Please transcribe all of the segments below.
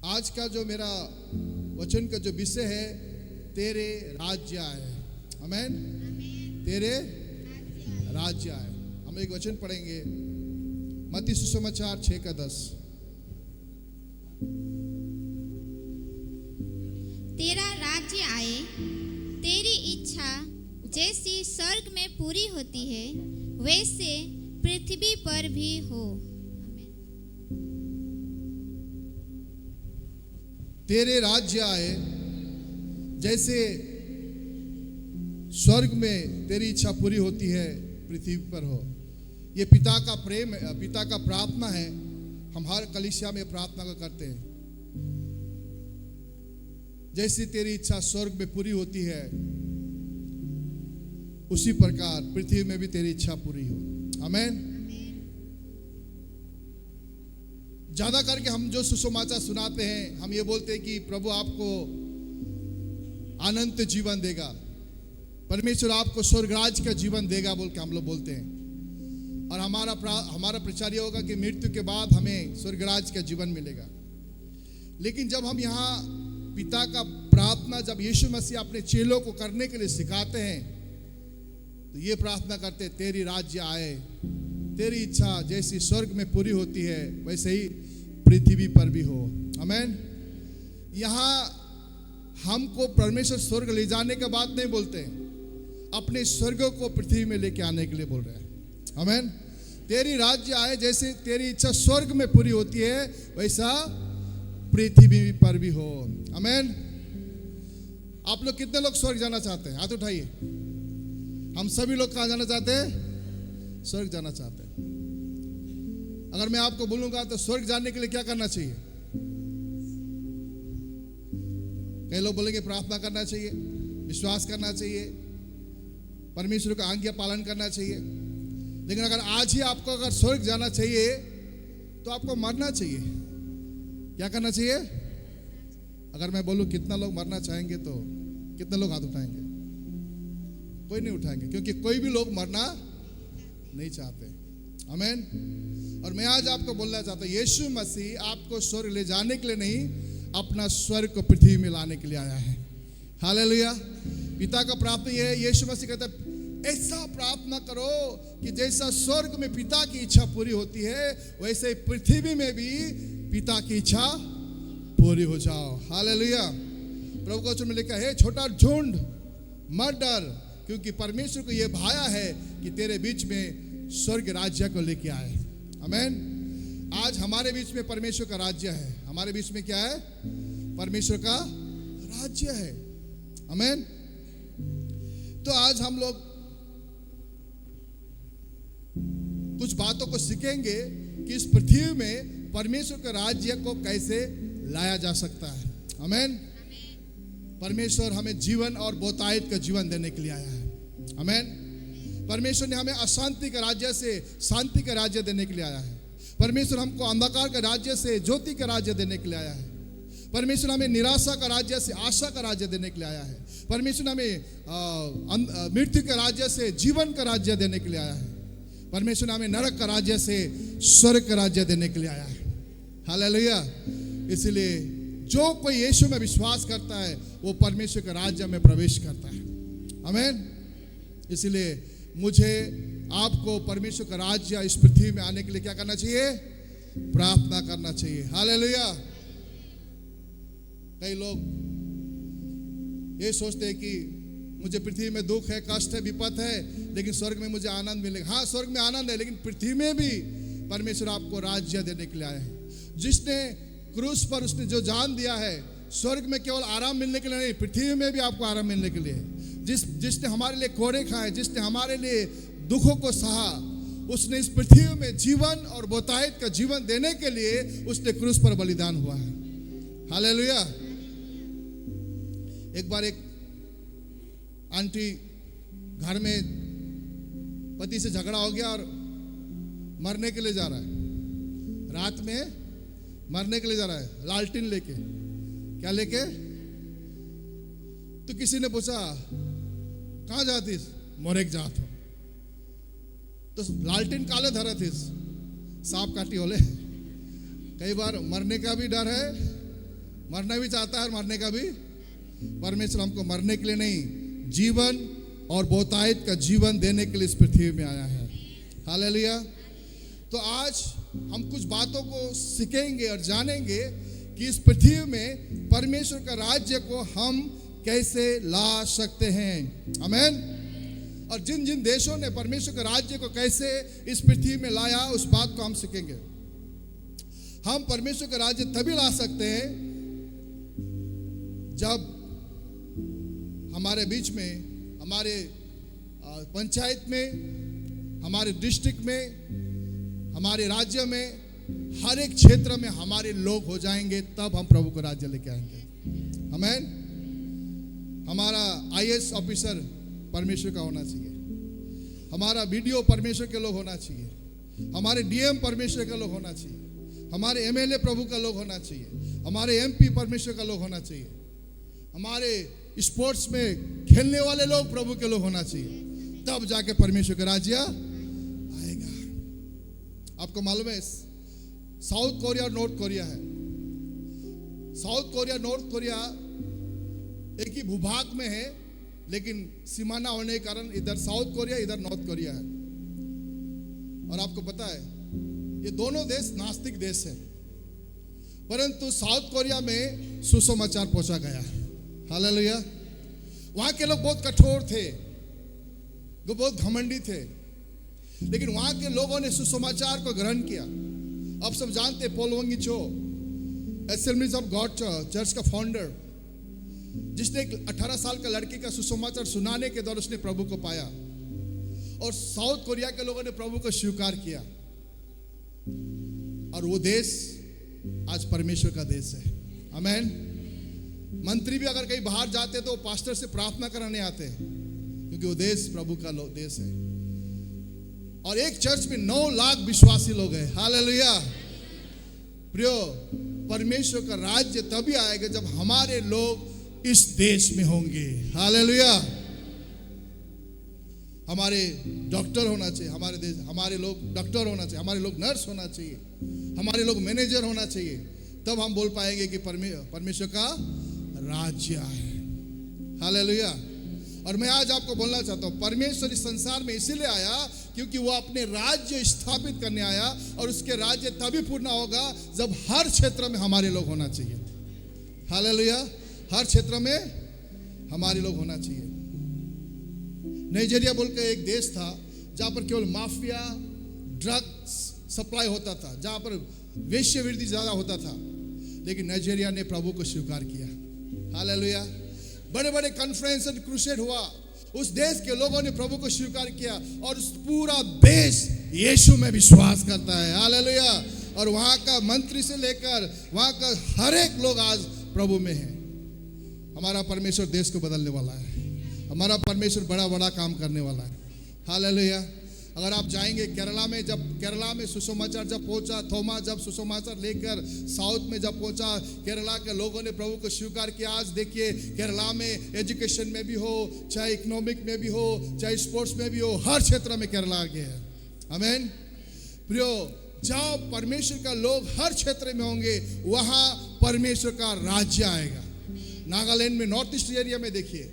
आज का जो मेरा वचन का जो विषय है, तेरे राज्य आए। आमीन। तेरे राज्य आए। हम एक वचन पढ़ेंगे, मत्ती सुसमाचार 6:10। तेरा राज्य आए, तेरी इच्छा जैसी स्वर्ग में पूरी होती है वैसे पृथ्वी पर भी हो। तेरे राज्य आए, जैसे स्वर्ग में तेरी इच्छा पूरी होती है पृथ्वी पर हो। ये पिता का प्रेम है, पिता का प्रार्थना है। हम हर कलीसिया में प्रार्थना को करते हैं, जैसी तेरी इच्छा स्वर्ग में पूरी होती है उसी प्रकार पृथ्वी में भी तेरी इच्छा पूरी हो। आमीन। ज्यादा करके हम जो सुसमाचार सुनाते हैं, हम ये बोलते हैं कि प्रभु आपको अनंत जीवन देगा, परमेश्वर आपको स्वर्गराज का जीवन देगा बोल के हम लोग बोलते हैं। और हमारा प्रचार ये होगा कि मृत्यु के बाद हमें स्वर्गराज का जीवन मिलेगा। लेकिन जब हम यहाँ पिता का प्रार्थना, जब यीशु मसीह अपने चेलों को करने के लिए सिखाते हैं, तो ये प्रार्थना करते हैं, तेरी राज्य आए, तेरी इच्छा जैसी स्वर्ग में पूरी होती है वैसे ही पृथ्वी पर भी हो। आमीन। यहाँ हमको परमेश्वर स्वर्ग ले जाने का बात नहीं बोलते हैं, अपने स्वर्ग को पृथ्वी में लेके आने के लिए बोल रहे हैं। आमीन। तेरी राज्य आए, जैसे तेरी इच्छा स्वर्ग में पूरी होती है वैसा पृथ्वी पर भी हो। आमीन। आप लोग कितने लोग स्वर्ग जाना चाहते हैं? हाथ उठाइए। हम सभी लोग कहाँ जाना चाहते हैं? स्वर्ग जाना चाहते हैं। अगर मैं आपको बोलूंगा तो स्वर्ग जाने के लिए क्या करना चाहिए? कई लोग बोलेंगे प्रार्थना करना चाहिए, विश्वास करना चाहिए, परमेश्वर का आज्ञा पालन करना चाहिए। लेकिन अगर आज ही आपको अगर स्वर्ग जाना चाहिए तो आपको मरना चाहिए। क्या करना चाहिए? अगर मैं बोलूं कितना लोग मरना चाहेंगे तो कितने लोग हाथ उठाएंगे? कोई नहीं उठाएंगे, क्योंकि कोई भी लोग मरना नहीं चाहते। आमीन। और मैं आज आपको बोलना चाहता हूं, यीशु मसीह आपको स्वर्ग ले जाने के लिए नहीं, अपना स्वर्ग को पृथ्वी में लाने के लिए आया है। हालेलुया। पिता का प्रार्थना यह है, यीशु मसीह कहता है ऐसा प्रार्थना करो कि जैसा स्वर्ग में पिता की इच्छा पूरी होती है वैसे पृथ्वी में भी पिता की इच्छा पूरी हो जाओ। हालेलुया। प्रभु का वचन में लिखा है, छोटा झुंड मत डर, क्योंकि परमेश्वर को यह भाया है कि तेरे बीच में स्वर्ग राज्य को लेके आए। आमीन। आज हमारे बीच में परमेश्वर का राज्य है। हमारे बीच में क्या है? परमेश्वर का राज्य है। आमीन। तो आज हम लोग कुछ बातों को सीखेंगे कि इस पृथ्वी में परमेश्वर के राज्य को कैसे लाया जा सकता है। आमीन। परमेश्वर हमें जीवन और बहुतायत का जीवन देने के लिए आया है। आमीन। परमेश्वर ने हमें अशांति के राज्य से शांति का राज्य देने के लिए आया है। परमेश्वर हमको अंधकार के राज्य से ज्योति का राज्य देने के लिए आया है। परमेश्वर हमें निराशा का राज्य से आशा का राज्य देने के लिए आया है। परमेश्वर हमें मृत्यु के राज्य से जीवन का राज्य देने के लिए आया है। परमेश्वर हमें नरक का राज्य से स्वर्ग का राज्य देने के लिए आया है। हालेलुया। इसलिए जो कोई यीशु में विश्वास करता है वो परमेश्वर के राज्य में प्रवेश करता है। आमीन। इसलिए मुझे आपको परमेश्वर का राज्य इस पृथ्वी में आने के लिए क्या करना चाहिए? प्रार्थना करना चाहिए। हालेलुया। कई लोग ये सोचते हैं कि मुझे पृथ्वी में दुख है, कष्ट है, विपत है, लेकिन स्वर्ग में मुझे आनंद मिलेगा। हाँ, स्वर्ग में आनंद है, लेकिन पृथ्वी में भी परमेश्वर आपको राज्य देने के लिए आए हैं। जिसने क्रूस पर उसने जो जान दिया है, स्वर्ग में केवल आराम मिलने के लिए नहीं, पृथ्वी में भी आपको आराम मिलने के लिए है। जिसने हमारे लिए कोड़े खाए, जिसने हमारे लिए दुखों को सहा, उसने इस पृथ्वी में जीवन और बहुतायत का जीवन देने के लिए उसने क्रूस पर बलिदान हुआ है। हालेलुया। एक बार एक आंटी घर में पति से झगड़ा हो गया और मरने के लिए जा रहा है। रात में मरने के लिए जा रहा है, लालटेन लेके। क्या लेके? तो किसी ने पूछा कहाँ जाती? मोरेक जात हो। तो लालटेन काले धरे थे, सांप काटी होले। कई बार मरने का भी डर है मरना भी चाहता है और मरने का भी। परमेश्वर हमको मरने के लिए नहीं, जीवन और बहुतायत का जीवन देने के लिए इस पृथ्वी में आया है। हालेलुया। तो आज हम कुछ बातों को सीखेंगे और जानेंगे कि इस पृथ्वी में परमेश्वर का राज्य को हम कैसे ला सकते हैं। आमीन। और जिन जिन देशों ने परमेश्वर के राज्य को कैसे इस पृथ्वी में लाया, उस बात को हम सीखेंगे। हम परमेश्वर का राज्य तभी ला सकते हैं जब हमारे बीच में, हमारे पंचायत में, हमारे डिस्ट्रिक्ट में, हमारे राज्य में, हर एक क्षेत्र में हमारे लोग हो जाएंगे, तब हम प्रभु को राज्य लेके आएंगे। आमीन। हमारा आईएएस ऑफिसर परमेश्वर का होना चाहिए, हमारा बीडीओ परमेश्वर के लोग होना चाहिए, हमारे डीएम परमेश्वर का लोग होना चाहिए, हमारे एमएलए प्रभु का लोग होना चाहिए, हमारे एमपी परमेश्वर का लोग होना चाहिए, हमारे स्पोर्ट्स में खेलने वाले लोग प्रभु के लोग होना चाहिए, तब जाके परमेश्वर का राज्य आएगा। आपको मालूम है साउथ कोरिया और नॉर्थ कोरिया है। साउथ कोरिया नॉर्थ कोरिया एक ही भूभाग में है, लेकिन सीमाना होने के कारण इधर साउथ कोरिया, इधर नॉर्थ कोरिया है। और आपको पता है ये दोनों देश नास्तिक देश है, परंतु साउथ कोरिया में सुसमाचार पहुंचा गया। हालेलुया। वहां के लोग बहुत कठोर थे, वो बहुत घमंडी थे, लेकिन वहां के लोगों ने सुसमाचार को ग्रहण किया। आप सब जानते हैं पॉल वंगी चो, असेंबलीज ऑफ गॉड चर्च का फाउंडर, जिसने एक 18 साल का लड़की का सुसमाचार सुनाने के दौरान उसने प्रभु को पाया, और साउथ कोरिया के लोगों ने प्रभु को स्वीकार किया, और वो देश आज परमेश्वर का देश है। आमीन। मंत्री भी अगर कहीं बाहर जाते तो पास्टर से प्रार्थना कराने आते हैं, क्योंकि वो देश प्रभु का देश है। और एक चर्च में 9 लाख विश्वासी लोग हैं। हालेलुया। प्रियो, परमेश्वर का राज्य तभी आएगा जब हमारे लोग इस देश में होंगे। हालेलुया। हमारे डॉक्टर होना चाहिए, हमारे देश, हमारे लोग डॉक्टर होना चाहिए, हमारे लोग नर्स होना चाहिए, हमारे लोग मैनेजर होना चाहिए, तब हम बोल पाएंगे कि परमेश्वर का राज्य है। हालेलुया। और मैं आज आपको बोलना चाहता हूं, परमेश्वर इस संसार में इसीलिए आया क्योंकि वो अपने राज्य स्थापित करने आया, और उसके राज्य तभी पूर्ण होगा जब हर क्षेत्र में हमारे लोग होना चाहिए। हालेलुया। हर क्षेत्र में हमारे लोग होना चाहिए। नाइजीरिया बोल के एक देश था जहां पर केवल माफिया, ड्रग्स सप्लाई होता था, जहां पर वेश्यावृत्ति ज्यादा होता था, लेकिन नाइजीरिया ने प्रभु को स्वीकार किया। हालेलुया। बड़े बड़े कॉन्फ्रेंस और क्रूसेड हुआ, उस देश के लोगों ने प्रभु को स्वीकार किया, और उस पूरा देश यीशु में विश्वास करता है। हालेलुया। और वहां का मंत्री से लेकर वहां का हर एक लोग आज प्रभु में है। हमारा परमेश्वर देश को बदलने वाला है, हमारा परमेश्वर बड़ा बड़ा काम करने वाला है। हालेलुया। अगर आप जाएंगे केरला में, जब केरला में सुसमाचार जब पहुंचा, थोमा जब सुसमाचार लेकर साउथ में जब पहुंचा, केरला के लोगों ने प्रभु को स्वीकार किया। आज देखिए केरला में एजुकेशन में भी हो, चाहे इकोनॉमिक में भी हो, चाहे स्पोर्ट्स में भी हो, हर क्षेत्र में केरला आगे है। आमीन। प्रियो, जब परमेश्वर का लोग हर क्षेत्र में होंगे, वहां परमेश्वर का राज्य आएगा। नागालैंड में, नॉर्थ ईस्ट एरिया में देखिए,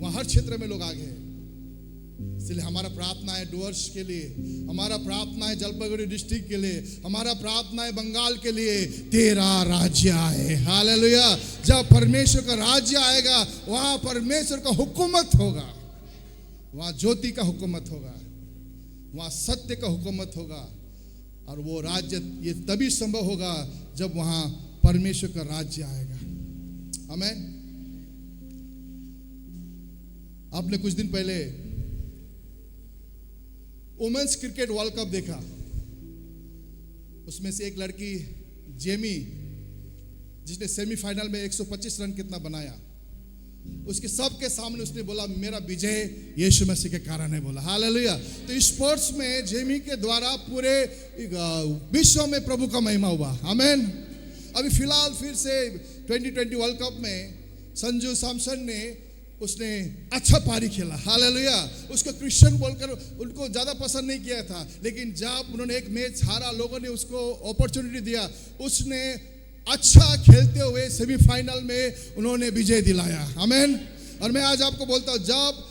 वहां हर क्षेत्र में लोग आगे हैं। इसलिए हमारा प्रार्थना है डुअर्स के लिए, हमारा प्रार्थना है जलपाईगुड़ी डिस्ट्रिक्ट के लिए, हमारा प्रार्थना है बंगाल के लिए, तेरा राज्य आए। हालेलुया। जब परमेश्वर का राज्य आएगा, वहां परमेश्वर का हुकूमत होगा, वहां ज्योति का हुकूमत होगा, वहां सत्य का हुकूमत होगा, और वो राज्य ये तभी संभव होगा जब वहां परमेश्वर का राज्य आएगा। आमीन। आपने कुछ दिन पहले वुमेन्स क्रिकेट वर्ल्ड कप देखा, उसमें से एक लड़की जेमी, जिसने सेमीफाइनल में 125 रन कितना बनाया, उसके सबके सामने उसने बोला मेरा विजय यीशु मसीह के कारण है। बोला हालेलुया। तो स्पोर्ट्स में जेमी के द्वारा पूरे विश्व में प्रभु का महिमा हुआ। आमीन। अभी फिलहाल फिर से 2020 वर्ल्ड कप में संजू सैमसन ने उसने अच्छा पारी खेला। हालेलुया। उसको क्रिश्चियन बोलकर उनको ज़्यादा पसंद नहीं किया था, लेकिन जब उन्होंने एक मैच हारा, लोगों ने उसको अपॉर्चुनिटी दिया, उसने अच्छा खेलते हुए सेमीफाइनल में उन्होंने विजय दिलाया। आमीन। और मैं आज आपको बोलता हूँ, जब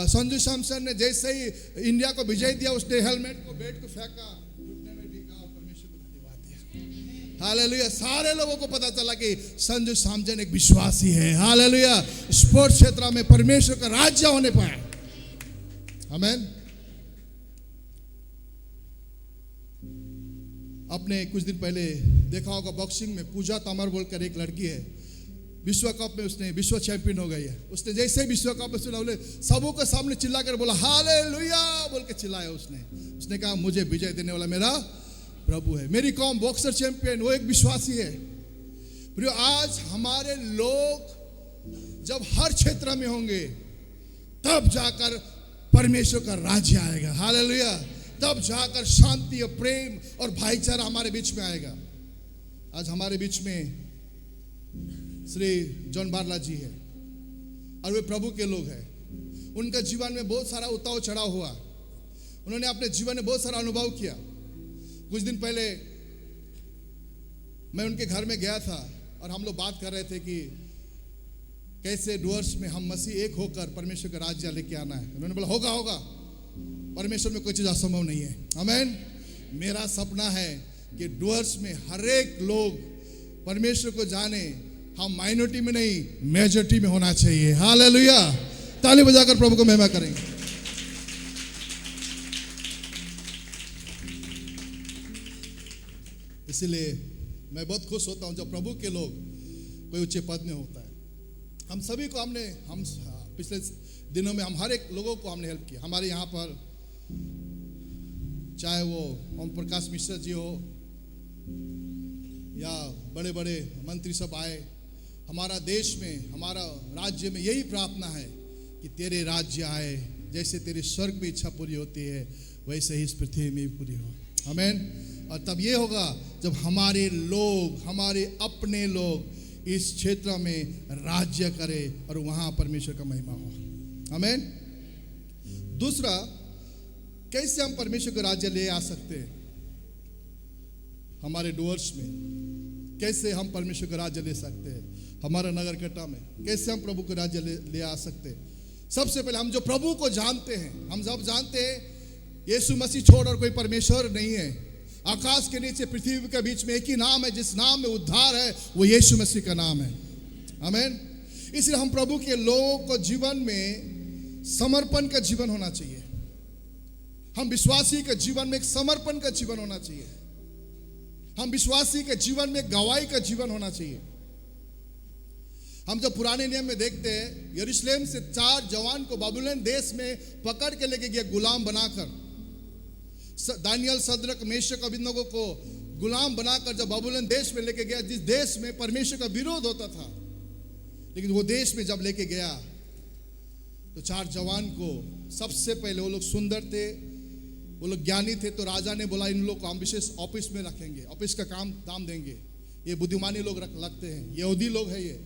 संजू सैमसन ने जैसे ही इंडिया को विजय दिया, उसने हेलमेट को बैट को फेंका, घुटने में टिका और परमेश्वर को धन्यवाद दिया। हालेलुया। सारे लोगों को पता चला कि संजू सैमसन एक विश्वासी है। हालेलुया। स्पोर्ट्स क्षेत्र में परमेश्वर का राज्य होने पाया। आमीन। आपने कुछ दिन पहले देखा होगा, बॉक्सिंग में पूजा तोमर बोलकर एक लड़की है, विश्व कप में उसने विश्व चैंपियन हो गई है। उसने जैसे ही विश्व कप में सुना, सबों के सामने चिल्ला कर बोला हालेलुया बोल के चिल्लाया। उसने कहा मुझे विजय देने वाला मेरा प्रभु है। मेरी कौम बॉक्सर चैंपियन, वो एक विश्वासी है। प्रियो, आज हमारे लोग जब हर क्षेत्र में होंगे, तब जाकर परमेश्वर का राज्य आएगा। हालेलुया। तब जाकर शांति और प्रेम और भाईचारा हमारे बीच में आएगा। आज हमारे बीच में श्री जॉन बारला जी है और वे प्रभु के लोग हैं। उनका जीवन में बहुत सारा उतार चढ़ाव हुआ। उन्होंने अपने जीवन में बहुत सारा अनुभव किया। कुछ दिन पहले मैं उनके घर में गया था और हम लोग बात कर रहे थे कि कैसे डुअर्स में हम मसीह एक होकर परमेश्वर का राज्य लेके आना है। उन्होंने बोला होगा होगा, परमेश्वर में कोई चीज असंभव नहीं है। आमीन। मेरा सपना है कि डुअर्स में हर एक लोग परमेश्वर को जाने। हम माइनॉरिटी में नहीं, मेजॉरिटी में होना चाहिए। हालेलुया। ताली बजाकर प्रभु को महिमा करेंगे। इसलिए मैं बहुत खुश होता हूं जब प्रभु के लोग कोई ऊंचे पद में होता है। हम सभी को हम पिछले दिनों में हम हर एक लोगों को हमने हेल्प किया। हमारे यहाँ पर चाहे वो ओम प्रकाश मिश्रा जी हो या बड़े बड़े मंत्री सब आए। हमारा देश में, हमारा राज्य में यही प्रार्थना है कि तेरे राज्य आए, जैसे तेरे स्वर्ग में इच्छा पूरी होती है वैसे ही इस पृथ्वी में भी पूरी हो। आमीन। और तब ये होगा जब हमारे लोग, हमारे अपने लोग इस क्षेत्र में राज्य करें और वहां परमेश्वर का महिमा हो। आमीन। दूसरा, कैसे हम परमेश्वर का राज्य ले आ सकते हैं हमारे डुअर्स में? कैसे हम परमेश्वर का राज्य ले सकते हैं हमारा नगर कट्टा में? कैसे हम प्रभु का राज्य ले आ सकते हैं? सबसे पहले हम जो प्रभु को जानते हैं, हम सब जानते हैं यीशु मसीह छोड़ और कोई परमेश्वर नहीं है। आकाश के नीचे पृथ्वी के बीच में एक ही नाम है, जिस नाम में उद्धार है, वो यीशु मसीह का नाम है। आमीन। इसलिए हम प्रभु के लोगों को जीवन में समर्पण का जीवन होना चाहिए। हम विश्वासी के जीवन में एक समर्पण का जीवन होना चाहिए। हम विश्वासी के जीवन में गवाही का जीवन होना चाहिए। हम जब पुराने नियम में देखते हैं, यरूशलेम से 4 जवान को बाबुलोन देश में पकड़ के लेके गया गुलाम बनाकर। दानियल, सद्रक, मेशक, अबेदनगो को गुलाम बनाकर जब बाबुलोन देश में लेके गया, जिस देश में परमेश्वर का विरोध होता था, लेकिन वो देश में जब लेके गया तो 4 जवान को सबसे पहले, वो लोग सुंदर थे, वो लोग ज्ञानी थे, तो राजा ने बोला इन लोग को हम विशेष ऑफिस में रखेंगे, ऑफिस का काम दाम देंगे। ये बुद्धिमानी लोग लगते हैं, यहूदी लोग हैं ये।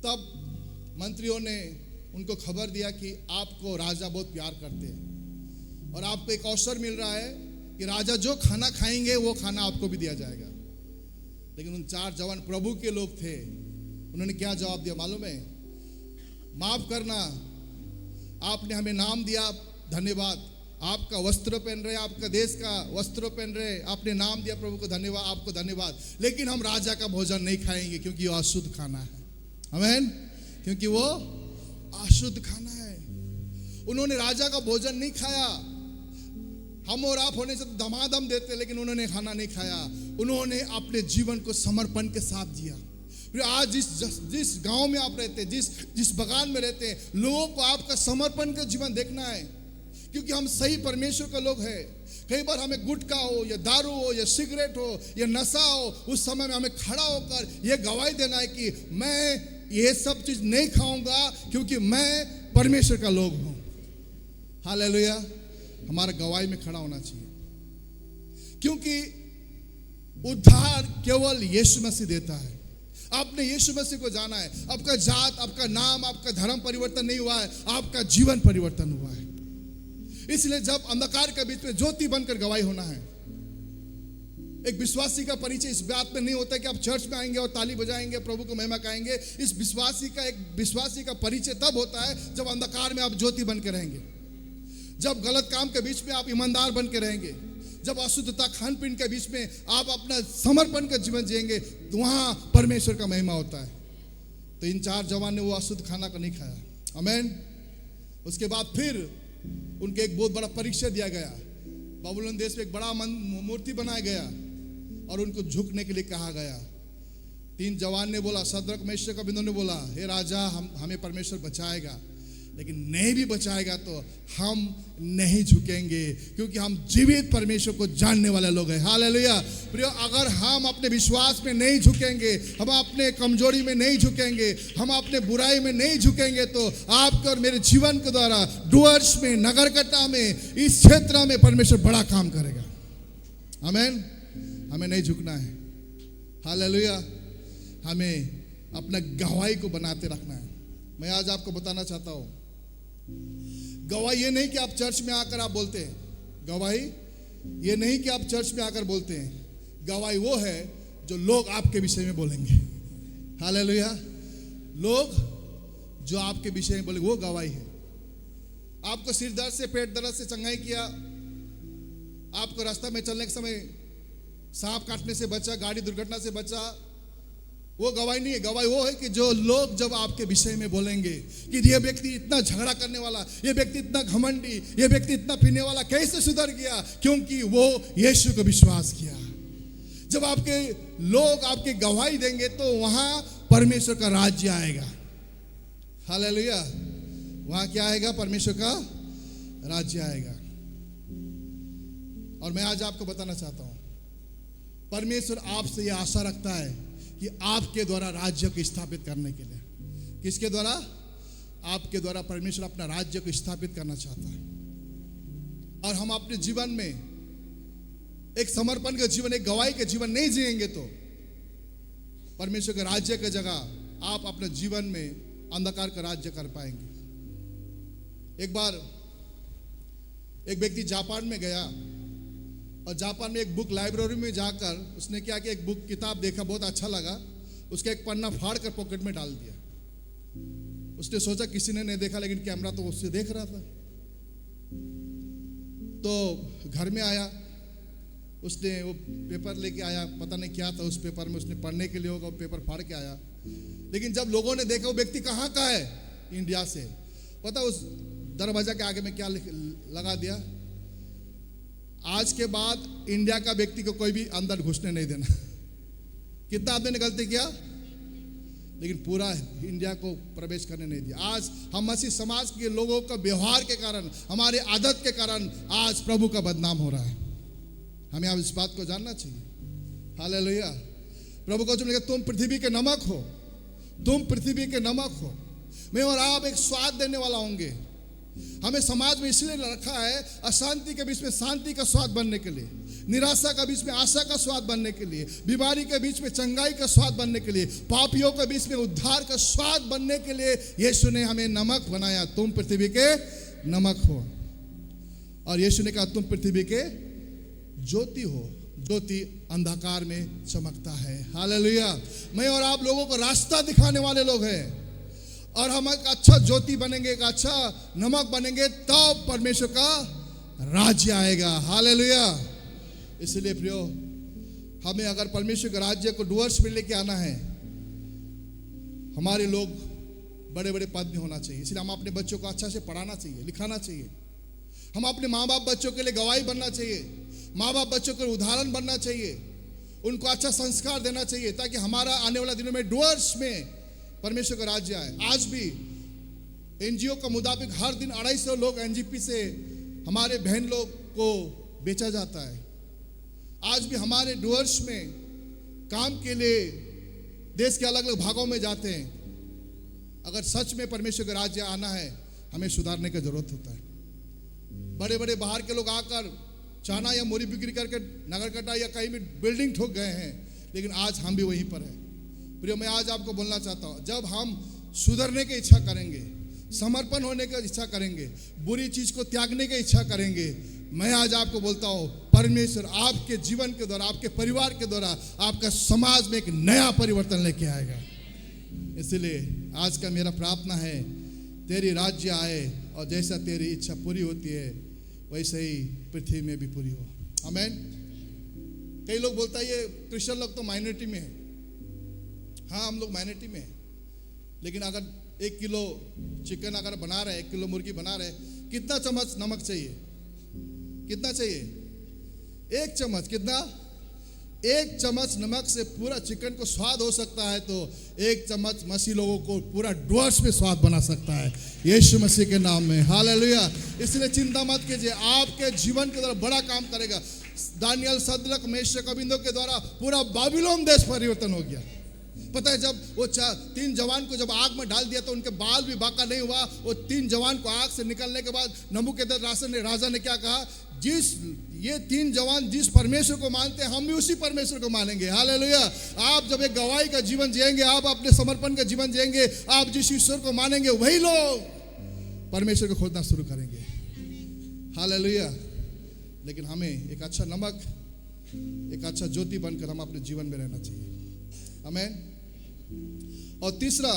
तब मंत्रियों ने उनको खबर दिया कि आपको राजा बहुत प्यार करते हैं और आपको एक अवसर मिल रहा है कि राजा जो खाना खाएंगे वो खाना आपको भी दिया जाएगा। लेकिन उन 4 जवान प्रभु के लोग थे। उन्होंने क्या जवाब दिया मालूम है? माफ करना, आपने हमें नाम दिया, धन्यवाद। आपका वस्त्र पहन रहे, आपका देश का वस्त्र पहन रहे, आपने नाम दिया प्रभु को, धन्यवाद, आपको धन्यवाद। लेकिन हम राजा का भोजन नहीं खाएंगे क्योंकि वो अशुद्ध खाना है। आमीन। क्योंकि वो अशुद्ध खाना है। उन्होंने राजा का भोजन नहीं खाया। हम और आप होने से तो धमाधम देते, लेकिन उन्होंने खाना नहीं खाया। उन्होंने अपने जीवन को समर्पण के साथ जिया। आज जिस गांव में आप रहते हैं, जिस बगान में रहते हैं, लोगों को आपका समर्पण का जीवन देखना है, क्योंकि हम सही परमेश्वर के लोग हैं। कई बार हमें गुटखा हो या दारू हो या सिगरेट हो या नशा हो, उस समय में हमें खड़ा होकर यह गवाही देना है कि मैं ये सब चीज नहीं खाऊंगा क्योंकि मैं परमेश्वर का लोग हूं। हालेलुया। हमारा गवाही में खड़ा होना चाहिए, क्योंकि उद्धार केवल यीशु मसीह देता है। आपने यीशु मसीह को जाना है। आपका जात, आपका नाम, आपका धर्म परिवर्तन नहीं हुआ है, आपका जीवन परिवर्तन हुआ है। इसलिए जब अंधकार के बीच में ज्योति बनकर गवाही होना है, एक विश्वासी का परिचय इस बात में नहीं होता कि आप चर्च में आएंगे और ताली बजाएंगे, प्रभु को महिमा गाएंगे। इस विश्वासी का परिचय तब होता है जब अंधकार में आप ज्योति बन के रहेंगे, जब गलत काम के बीच में आप ईमानदार बन के रहेंगे, जब अशुद्धता खान पीन के बीच में आप अपना समर्पण का जीवन जिएंगे, तो वहां परमेश्वर का महिमा होता है। तो इन 4 जवान ने वो अशुद्ध खाना को नहीं खाया, आमीन। उसके बाद फिर उनके एक बहुत बड़ा परीक्षा दिया गया। बाबुलोन देश में एक बड़ा मूर्ति बनाया गया और उनको झुकने के लिए कहा गया। 3 जवान ने बोला, शद्रक मेशक अबेदनगो ने बोला, हे राजा, हमें परमेश्वर बचाएगा, लेकिन नहीं भी बचाएगा तो हम नहीं झुकेंगे, क्योंकि हम जीवित परमेश्वर को जानने वाले लोग हैं। हालेलुया। प्रियो, अगर हम अपने विश्वास में नहीं झुकेंगे, हम अपने कमजोरी में नहीं झुकेंगे, हम अपने बुराई में नहीं झुकेंगे, तो आपके और मेरे जीवन के द्वारा डुअर्स में, नगरकट्टा में, इस क्षेत्र में परमेश्वर बड़ा काम करेगा। आमीन। हमें नहीं झुकना है। हालेलुया। हमें अपना गवाही को बनाते रखना है। मैं आज आपको बताना चाहता हूं, गवाही ये नहीं कि आप चर्च में आकर आप बोलते हैं, गवाही ये नहीं कि आप चर्च में आकर बोलते हैं, गवाही वो है जो लोग आपके विषय में बोलेंगे। हालेलुया। लोग जो आपके विषय में बोलेंगे वो गवाही है। आपको सिर दर्द से, पेट दर्द से चंगाई किया, आपको रास्ता में चलने के समय सांप काटने से बचा, गाड़ी दुर्घटना से बचा, वो गवाही नहीं है। गवाही वो है कि जो लोग जब आपके विषय में बोलेंगे कि ये व्यक्ति इतना झगड़ा करने वाला, ये व्यक्ति इतना घमंडी, ये व्यक्ति इतना पीने वाला कैसे सुधर गया, क्योंकि वो यीशु को विश्वास किया। जब आपके लोग आपकी गवाही देंगे तो वहां परमेश्वर का राज्य आएगा। हालेलुया। वहां क्या आएगा? परमेश्वर का राज्य आएगा। और मैं आज आपको बताना चाहता हूं, परमेश्वर आपसे यह आशा रखता है कि आपके द्वारा राज्य को स्थापित करने के लिए। किसके द्वारा? आपके द्वारा परमेश्वर अपना राज्य को स्थापित करना चाहता है। और हम अपने जीवन में एक समर्पण का जीवन, एक गवाही का जीवन नहीं जिएंगे तो परमेश्वर के राज्य की जगह आप अपने जीवन में अंधकार का राज्य कर पाएंगे। एक बार एक व्यक्ति जापान में गया और जापान में एक बुक लाइब्रेरी में जाकर उसने क्या किया, एक बुक किताब देखा, बहुत अच्छा लगा, उसका एक पन्ना फाड़ कर पॉकेट में डाल दिया। उसने सोचा किसी ने नहीं देखा, लेकिन कैमरा तो उससे देख रहा था। तो घर में आया, उसने वो पेपर लेके आया, पता नहीं क्या था उस पेपर में, उसने पढ़ने के लिए होगा, वो पेपर फाड़ के आया। लेकिन जब लोगों ने देखा वो व्यक्ति कहाँ का है, इंडिया से, पता उस दरवाजा के आगे में क्या लगा दिया, आज के बाद इंडिया का व्यक्ति को कोई भी अंदर घुसने नहीं देना। कितना आदमी ने गलती किया, लेकिन पूरा इंडिया को प्रवेश करने नहीं दिया। आज हम मसीह समाज के लोगों का व्यवहार के कारण, हमारे आदत के कारण आज प्रभु का बदनाम हो रहा है। हमें अब इस बात को जानना चाहिए। हालेलुया। प्रभु को तुम पृथ्वी के नमक हो, तुम पृथ्वी के नमक हो। मैं और आप एक स्वाद देने वाला होंगे। हमें समाज में इसलिए रखा है अशांति के बीच में शांति का स्वाद बनने के लिए, निराशा के बीच में आशा का स्वाद बनने के लिए, बीमारी के बीच में चंगाई का स्वाद बनने के लिए, पापियों के बीच में उद्धार का स्वाद बनने के लिए यीशु ने हमें नमक बनाया। तुम पृथ्वी के नमक हो। और यीशु ने कहा तुम पृथ्वी के ज्योति हो। ज्योति अंधकार में चमकता है। हालेलुया। मैं और आप लोगों को रास्ता दिखाने वाले लोग हैं, और हम एक अच्छा ज्योति बनेंगे, एक अच्छा नमक बनेंगे, तब परमेश्वर का राज्य आएगा। हालेलुया। इसलिए प्रियो, हमें अगर परमेश्वर के राज्य को डुअर्स में लेके आना है, हमारे लोग बड़े बड़े पद में होना चाहिए। इसलिए हम अपने बच्चों को अच्छा से पढ़ाना चाहिए, लिखाना चाहिए। हम अपने माँ बाप बच्चों के लिए गवाही बनना चाहिए, माँ बाप बच्चों के उदाहरण बनना चाहिए, उनको अच्छा संस्कार देना चाहिए, ताकि हमारा आने वाला दिनों में डुअर्स में परमेश्वर का राज्य आए। आज भी एनजीओ के मुताबिक हर दिन 250 लोग एनजीपी से हमारे बहन लोग को बेचा जाता है। आज भी हमारे डुअर्स में काम के लिए देश के अलग अलग भागों में जाते हैं। अगर सच में परमेश्वर का राज्य आना है, हमें सुधारने की जरूरत होता है। बड़े बड़े बाहर के लोग आकर चाना या मोरी बिक्री करके नगरकट्टा या कहीं भी बिल्डिंग ठोक गए हैं, लेकिन आज हम भी वहीं पर हैं। प्रियो, मैं आज आपको बोलना चाहता हूं, जब हम सुधरने की इच्छा करेंगे, समर्पण होने की इच्छा करेंगे, बुरी चीज को त्यागने की इच्छा करेंगे, मैं आज आपको बोलता हूं परमेश्वर आपके जीवन के द्वारा, आपके परिवार के द्वारा, आपका समाज में एक नया परिवर्तन लेके आएगा। इसलिए आज का मेरा प्रार्थना है, तेरी राज्य आए और जैसा तेरी इच्छा पूरी होती है वैसे ही पृथ्वी में भी पूरी हो। आमीन। कई लोग बोलता है ये क्रिश्चियन लोग तो माइनॉरिटी में है। हाँ, हम लोग माइनॉरिटी में है, लेकिन अगर 1 किलो चिकन अगर बना रहे, 1 किलो मुर्गी बना रहे, कितना चम्मच नमक चाहिए? कितना चाहिए? 1 चम्मच। कितना? 1 चम्मच नमक से पूरा चिकन को स्वाद हो सकता है, तो 1 चम्मच मसीह लोगों को पूरा डुअर्स में स्वाद बना सकता है, यीशु मसीह के नाम में। हालेलुया। इसलिए चिंता मत कीजिए, आपके जीवन के द्वारा बड़ा काम करेगा। दानियल, सद्रक, मेशक, अबेदनगो के द्वारा पूरा बाबिलोन देश परिवर्तन हो गया। पता है, जब वो 3 जवान को जब आग में डाल दिया तो उनके बाल भी बाका नहीं हुआ। वो 3 जवान को आग से निकलने के बाद नबूकदनेस्सर राजा ने क्या कहा? ये 3 जवान जिस परमेश्वर को मानते हैं, हम भी उसी परमेश्वर को मानेंगे। हालेलुया। आप जब एक गवाही का जीवन जिएंगे, आप अपने समर्पण का जीवन जिएंगे, आप जिस ईश्वर को मानेंगे वही लोग परमेश्वर को खोजना शुरू करेंगे। हालेलुया। लेकिन हमें एक अच्छा नमक, एक अच्छा ज्योति बनकर हम अपने जीवन में रहना चाहिए। आमीन। और तीसरा,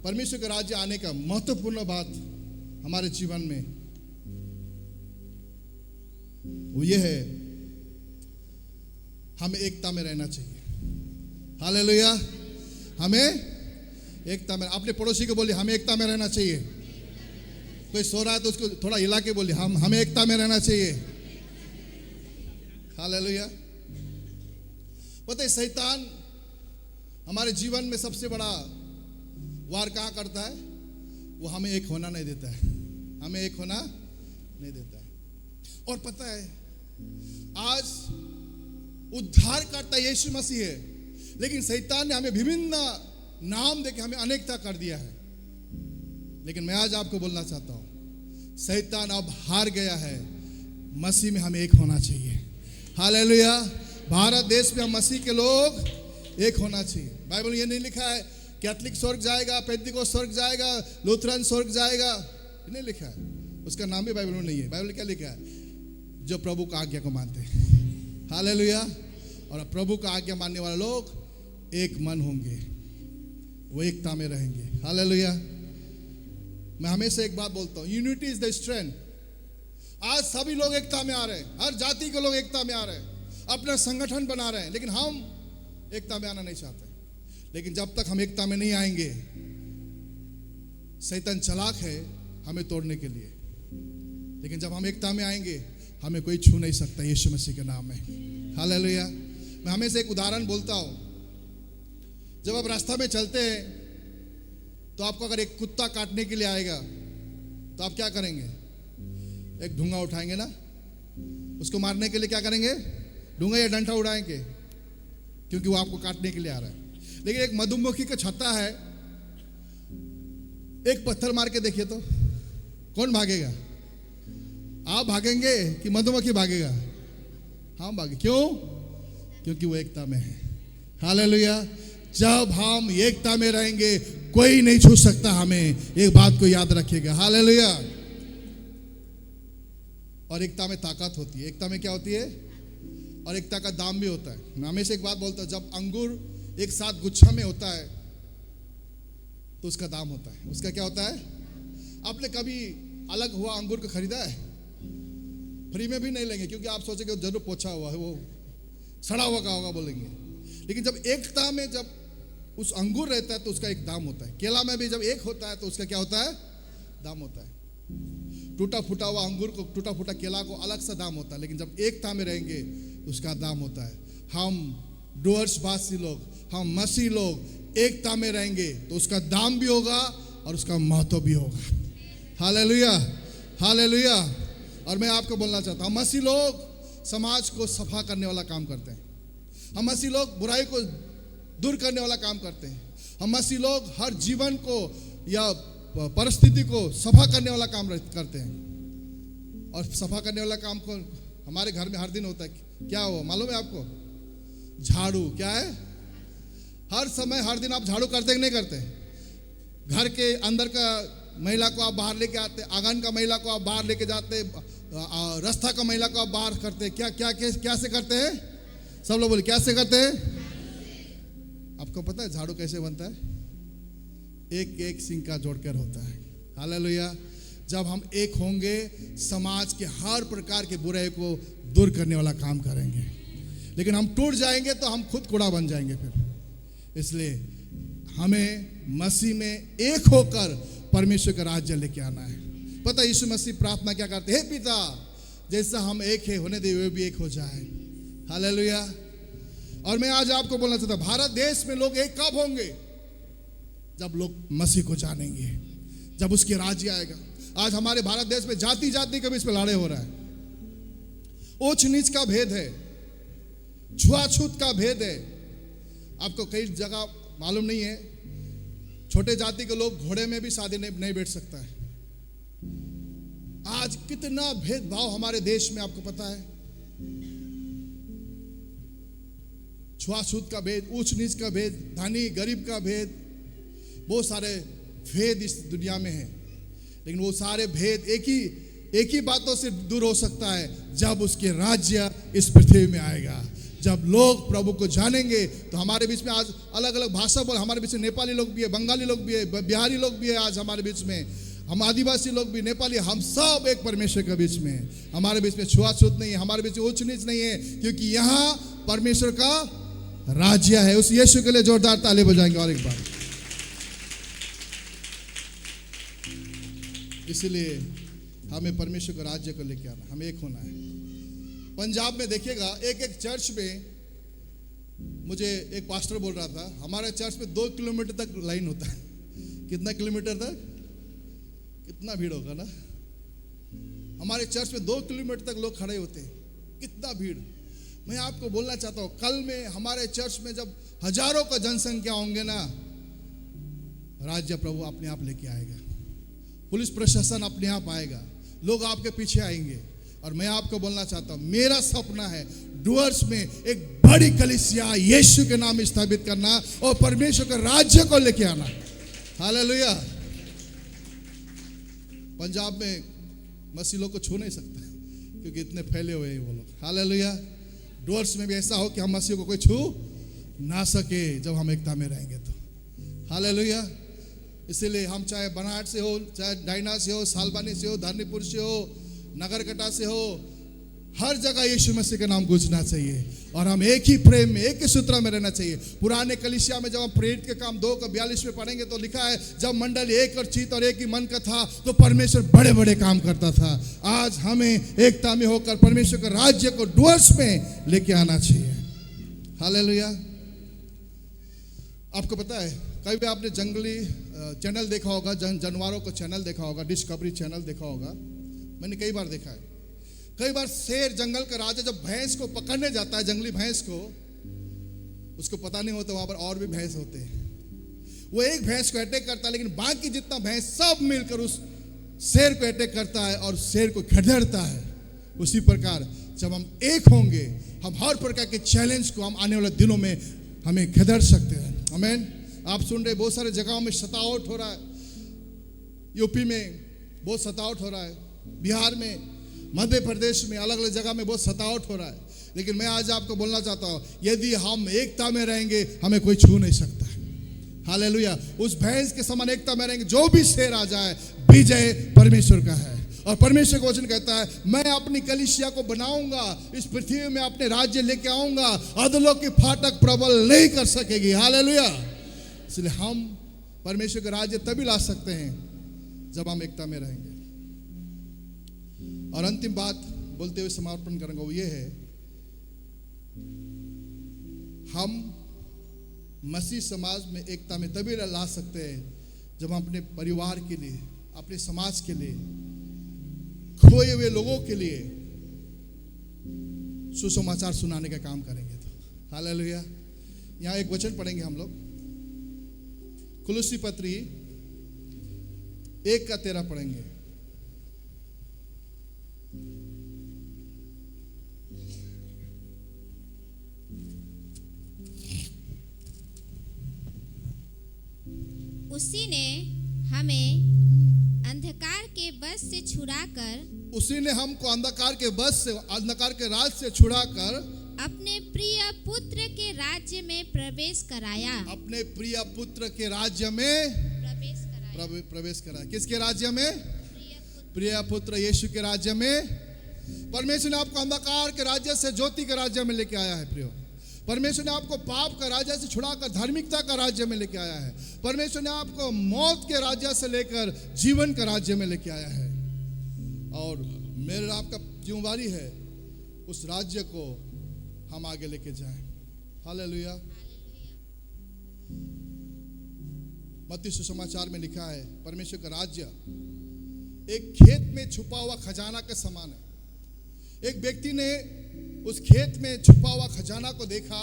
परमेश्वर के राज्य आने का महत्वपूर्ण बात हमारे जीवन में वो ये है, हमें एकता में रहना चाहिए। हालेलुया। हमें एकता में, अपने पड़ोसी को बोलिए हमें एकता में रहना चाहिए। कोई सो रहा है तो उसको थोड़ा हिला के बोलिए हमें एकता में रहना चाहिए। हालेलुया। पता है, शैतान हमारे जीवन में सबसे बड़ा वार कहाँ करता है? वो हमें एक होना नहीं देता है, हमें एक होना नहीं देता है। और पता है, आज उद्धार करता यीशु मसीह है, लेकिन शैतान ने हमें विभिन्न नाम देके हमें अनेकता कर दिया है। लेकिन मैं आज आपको बोलना चाहता हूं, शैतान अब हार गया है, मसीह में हमें एक होना चाहिए। हालेलुया। भारत देश में हम मसीह के लोग एक होना चाहिए। बाइबल में ये नहीं लिखा है कैथलिक स्वर्ग जाएगा, पेंतीकोस्त स्वर्ग जाएगा, लूथरन स्वर्ग जाएगा, ये नहीं लिखा है। उसका नाम भी बाइबल में नहीं है। बाइबल में क्या लिखा है? जो प्रभु का आज्ञा को मानते हैं। हालेलुया। और प्रभु का आज्ञा मानने वाले लोग एक मन होंगे, वो एकता में रहेंगे। हालेलुया। मैं हमेशा एक बात बोलता हूँ, यूनिटी इज द स्ट्रेंथ। आज सभी लोग एकता में आ रहे हैं, हर जाति के लोग एकता में आ रहे हैं, अपना संगठन बना रहे हैं, लेकिन हम एकता में आना नहीं चाहते। लेकिन जब तक हम एकता में नहीं आएंगे, शैतान चालाक है हमें तोड़ने के लिए, लेकिन जब हम एकता में आएंगे हमें कोई छू नहीं सकता, यीशु मसीह के नाम में। हालेलुया। मैं हमेशा एक उदाहरण बोलता हूं, जब आप रास्ता में चलते हैं तो आपको अगर एक कुत्ता काटने के लिए आएगा तो आप क्या करेंगे? एक ढूंगा उठाएंगे ना, उसको मारने के लिए क्या करेंगे? ढूंगा या डंडा उड़ाएंगे, क्योंकि वो आपको काटने के लिए आ रहा है। लेकिन एक मधुमक्खी का छत्ता है, एक पत्थर मार के देखिए तो कौन भागेगा? आप भागेंगे कि मधुमक्खी भागेगा? हम भागे। क्यों? क्योंकि वो एकता में है। हालेलुया। जब हम एकता में रहेंगे कोई नहीं छू सकता हमें, एक बात को याद रखिएगा। हालेलुया। और एकता में ताकत होती है। एकता में क्या होती है? और एकता का दाम भी होता है। मैं हमेशा एक बात बोलता हूं, जब अंगूर एक साथ गुच्छा में होता है तो उसका दाम होता है। उसका क्या होता है? आपने कभी अलग हुआ अंगूर को खरीदा है? फ्री में भी नहीं लेंगे, क्योंकि आप सोचेंगे जरूर पोछा हुआ है, वो सड़ा हुआ का होगा बोलेंगे। लेकिन जब एकता में जब उस अंगूर रहता है तो उसका एक दाम होता है। केला में भी जब एक होता है तो उसका क्या होता है? दाम होता है। टूटा फूटा हुआ अंगूर को, टूटा फूटा केला को अलग सा दाम होता है, लेकिन जब एकता में रहेंगे उसका दाम होता है। हम डुअर्सवासी लोग, हम मसीह लोग एकता में रहेंगे तो उसका दाम भी होगा और उसका महत्व भी होगा। हालेलुया। हालेलुया। और मैं आपको बोलना चाहता हूं, मसीह लोग समाज को सफा करने वाला काम करते हैं। हम मसीह लोग बुराई को दूर करने वाला काम करते हैं। हम मसीह लोग हर जीवन को या परिस्थिति को सफा करने वाला काम करते हैं। और सफा करने वाला काम को हमारे घर में हर दिन होता है। क्या हो मालूम है आपको? झाड़ू। क्या है? हर समय हर दिन आप झाड़ू करते कि नहीं करते? घर के अंदर का महिला को आप बाहर लेके आते, आंगन का महिला को आप बाहर लेके जाते, रास्ता का महिला को आप बाहर करते हैं, क्या क्या क्या से करते हैं? सब लोग बोले कैसे करते हैं? आपको पता है झाड़ू कैसे बनता है? एक एक सिंका जोड़कर होता है। हालेलुया। जब हम एक होंगे, समाज के हर प्रकार के बुराई को दूर करने वाला काम करेंगे। लेकिन हम टूट जाएंगे तो हम खुद कूड़ा बन जाएंगे फिर। इसलिए हमें मसीह में एक होकर परमेश्वर का राज्य लेके आना है। पता है यीशु मसीह प्रार्थना क्या करते हैं? हे पिता, जैसा हम एक है होने दे वे भी एक हो जाए। हालेलुया। और मैं आज आपको बोलना चाहता हूं, भारत देश में लोग एक कब होंगे? जब लोग मसीह को जानेंगे, जब उसके राज्य आएगा। आज हमारे भारत देश में जाति जाति के बीच में लड़ाई हो रहा है, ऊंच नीच का भेद है, छुआछूत का भेद है। आपको कई जगह मालूम नहीं है, छोटे जाति के लोग घोड़े में भी शादी नहीं बैठ सकता है। आज कितना भेदभाव हमारे देश में, आपको पता है? छुआछूत का भेद, ऊंच नीच का भेद, धनी गरीब का भेद, बहुत सारे भेद इस दुनिया में है। लेकिन वो सारे भेद एक ही बातों से दूर हो सकता है, जब उसके राज्य इस पृथ्वी में आएगा। जब लोग प्रभु को जानेंगे तो हमारे बीच में आज अलग अलग भाषा बोल, हमारे बीच में नेपाली लोग भी है, बंगाली लोग भी है, बिहारी लोग भी है। आज हमारे बीच में हम आदिवासी लोग भी, नेपाली, हम सब एक परमेश्वर के बीच में है। हमारे बीच में छुआछूत नहीं है, हमारे बीच में ऊंच नीच नहीं है, क्योंकि यहाँ परमेश्वर का राज्य है। उस यीशु के लिए जोरदार ताली बजाएंगे और एक बार। इसलिए हमें परमेश्वर के राज्य को लेकर आना, हमें एक होना है। पंजाब में देखिएगा, एक चर्च में मुझे एक पास्टर बोल रहा था, हमारे चर्च में 2 किलोमीटर तक लाइन होता है। कितना किलोमीटर तक? कितना भीड़ होगा ना। हमारे चर्च में 2 किलोमीटर तक लोग खड़े होते हैं, कितना भीड़। मैं आपको बोलना चाहता हूं, कल में हमारे चर्च में जब हजारों का जनसंख्या होंगे ना, राज्य प्रभु अपने आप लेके आएगा, पुलिस प्रशासन अपने आप आएगा, लोग आपके पीछे आएंगे। और मैं आपको बोलना चाहता हूं, मेरा सपना है डुअर्स में एक बड़ी कलीसिया यीशु के नाम स्थापित करना और परमेश्वर के राज्य को लेके आना। हालेलुया। पंजाब में मसीह लोग को छू नहीं सकता क्योंकि इतने फैले हुए हैं वो लोग। हालेलुया। डुअर्स में भी ऐसा हो कि हम मसीह को कोई छू ना सके जब हम एकता में रहेंगे तो। हालेलुया। इसीलिए हम चाहे बनाहट से हो, चाहे डायना से हो, सालबानी से हो, धरनीपुर से हो, नगरकटा से हो, हर जगह यीशु मसीह का नाम गूंजना चाहिए और हम एक ही प्रेम में, एक ही सूत्र में रहना चाहिए। पुराने कलीसिया में जब हम प्रेरित के काम 2:42 में पढ़ेंगे तो लिखा है, जब मंडल एक और चित्त और एक ही मन का था तो परमेश्वर बड़े बड़े काम करता था। आज हमें एकता में होकर परमेश्वर के राज्य को डुअर्स में लेके आना चाहिए। हालेलुया। आपको पता है, कई बार आपने जंगली चैनल देखा होगा, जानवरों को चैनल देखा होगा, डिस्कवरी चैनल देखा होगा। मैंने कई बार देखा है। कई बार शेर, जंगल का राजा, जब भैंस को पकड़ने जाता है, जंगली भैंस को, उसको पता नहीं होता वहां पर और भी भैंस होते हैं। वो एक भैंस को अटैक करता है, लेकिन बाकी जितना भैंस सब मिलकर उस शेर को अटैक करता है और शेर को खदेड़ता है। उसी प्रकार जब हम एक होंगे, हम हर प्रकार के चैलेंज को हम आने वाले दिनों में हमें खदेड़ सकते हैं। आमीन। आप सुन रहे, बहुत सारे जगहों में सतावट हो रहा है। यूपी में बहुत सतावट हो रहा है, बिहार में, मध्य प्रदेश में, अलग अलग जगह में बहुत सतावट हो रहा है। लेकिन मैं आज आपको बोलना चाहता हूं, यदि हम एकता में रहेंगे हमें कोई छू नहीं सकता है। हालेलुया। उस भैंस के समान एकता में रहेंगे, जो भी शेर आ जाए, विजय परमेश्वर का है। और परमेश्वर का वचन कहता है, मैं अपनी कलीसिया को बनाऊंगा, इस पृथ्वी में अपने राज्य लेके आऊंगा, अधलों की फाटक प्रबल नहीं कर सकेगी। हालेलुया। इसलिए हम परमेश्वर का राज्य तभी ला सकते हैं जब हम एकता में रहेंगे। और अंतिम बात बोलते हुए समापन करूंगा, वो ये है, हम मसीह समाज में एकता में तभी ला सकते हैं जब हम अपने परिवार के लिए, अपने समाज के लिए, खोए हुए लोगों के लिए सुसमाचार सुनाने का काम करेंगे तो। हालेलुया। यहां एक वचन पढ़ेंगे हम लोग, कुलुस्सी पत्री 1:13 पढ़ेंगे। उसी ने हमें अंधकार के बस से छुड़ाकर उसी ने हमको अंधकार के बस से, अंधकार के राज से छुड़ाकर अपने प्रिय पुत्र के राज्य में प्रवेश कराया। अपने प्रिय पुत्र के राज्य में प्रवेश कराया। किसके राज्य में? प्रिय पुत्र यीशु के राज्य में। परमेश्वर ने आपको अंधकार के राज्य से ज्योति के राज्य में लेके आया है प्रियो। परमेश्वर ने आपको पाप का राज्य से छुड़ाकर धार्मिकता का राज्य में लेके आया है। परमेश्वर ने आपको मौत के राज्य से लेकर जीवन का राज्य में लेके आया है। और मेरे आपका जिम्मेदारी है उस राज्य को हम आगे लेके जाएं। हालेलुया। मत्ती सुसमाचार में लिखा है परमेश्वर का राज्य एक खेत में छुपा हुआ खजाना के समान है। एक व्यक्ति ने उस खेत में छुपा हुआ खजाना को देखा,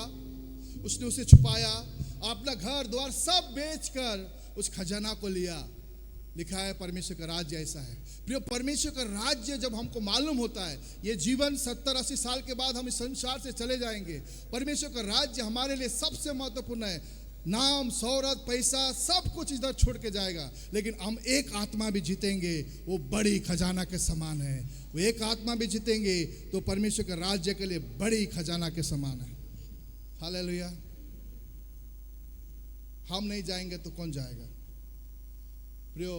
उसने उसे छुपाया, अपना घर द्वार सब बेचकर उस खजाना को लिया। लिखा है परमेश्वर का राज्य ऐसा है प्रियो। परमेश्वर का राज्य जब हमको मालूम होता है, ये जीवन 70-80 साल के बाद हम इस संसार से चले जाएंगे। परमेश्वर का राज्य हमारे लिए सबसे महत्वपूर्ण है। नाम, शौहरत, पैसा सब कुछ इधर छोड़ के जाएगा, लेकिन हम एक आत्मा भी जीतेंगे, वो बड़ी खजाना के समान है। वो एक आत्मा भी जीतेंगे तो परमेश्वर के राज्य के लिए बड़ी खजाना के समान है। हालेलुया। हम नहीं जाएंगे तो कौन जाएगा प्रियो?